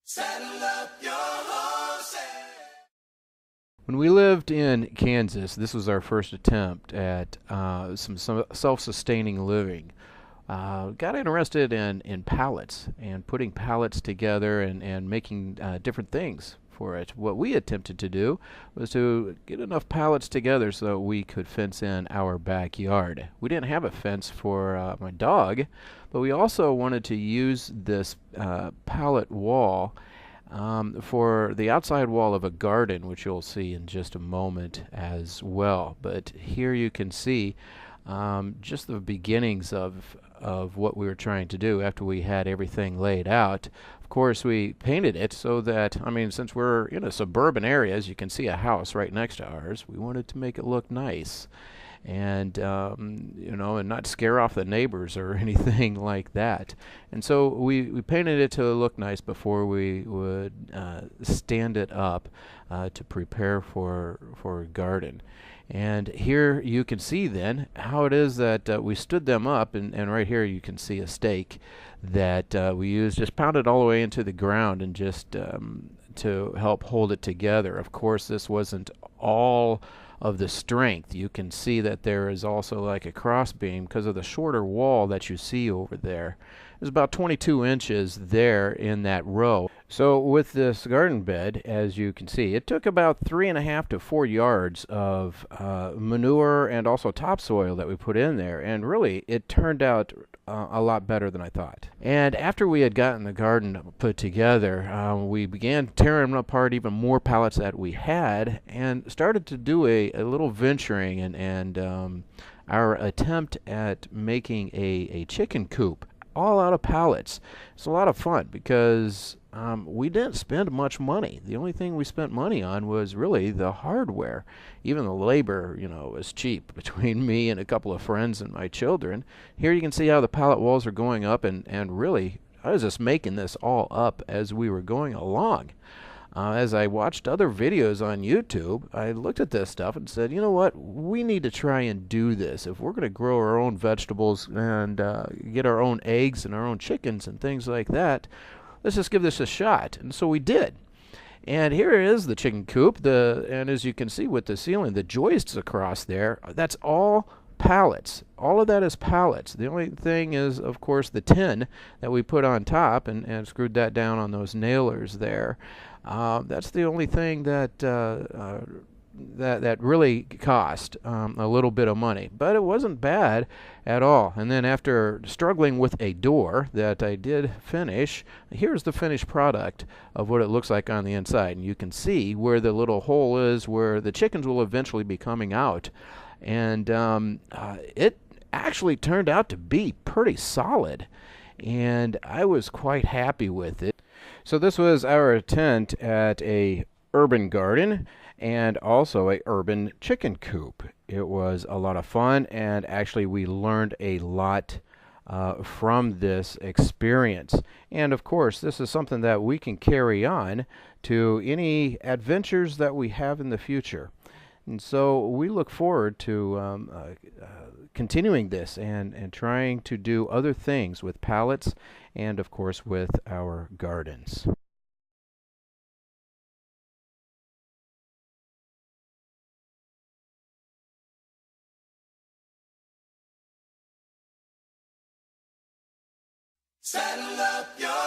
Saddle up your horses. When we lived in Kansas, this was our first attempt at some self-sustaining living. Got interested in pallets and putting pallets together and making different things for it. What we attempted to do was to get enough pallets together so that we could fence in our backyard. We didn't have a fence for my dog, but we also wanted to use this pallet wall for the outside wall of a garden, which you'll see in just a moment as well. But here you can see just the beginnings of what we were trying to do after we had everything laid out. Of course, we painted it so that, since we're in a suburban area, as you can see a house right next to ours, we wanted to make it look nice. And and not scare off the neighbors or anything like that. And so we painted it to look nice before we would stand it up to prepare for a garden. And here you can see then how it is that we stood them up, and right here you can see a stake that we used, just pounded all the way into the ground and just to help hold it together. Of course, this wasn't all of the strength. You can see that there is also like a cross beam because of the shorter wall that you see over there. There's about 22 inches there in that row. So with this garden bed, as you can see, it took about 3.5 to 4 yards of manure and also topsoil that we put in there, and really it turned out a lot better than I thought. And after we had gotten the garden put together, we began tearing apart even more pallets that we had and started to do a little venturing and our attempt at making a chicken coop all out of pallets. It's a lot of fun because we didn't spend much money. The only thing we spent money on was really the hardware. Even the labor, was cheap between me and a couple of friends and my children. Here you can see how the pallet walls are going up, and really, I was just making this all up as we were going along. As I watched other videos on YouTube, I looked at this stuff and said, you know what, we need to try and do this. If we're going to grow our own vegetables and get our own eggs and our own chickens and things like that, let's just give this a shot. And so we did. And here is the chicken coop, and as you can see with the ceiling, the joists across there, that's all pallets. All of that is pallets. The only thing is, of course, the tin that we put on top and screwed that down on those nailers there. That's the only thing that that really cost a little bit of money, but it wasn't bad at all. And then after struggling with a door that I did finish, here's the finished product of what it looks like on the inside. And you can see where the little hole is where the chickens will eventually be coming out. And it actually turned out to be pretty solid, and I was quite happy with it. So this was our attempt at a urban garden and also a urban chicken coop. It was a lot of fun, and actually we learned a lot from this experience. And of course, this is something that we can carry on to any adventures that we have in the future. And so we look forward to continuing this and trying to do other things with pallets and, of course, with our gardens. Saddle up your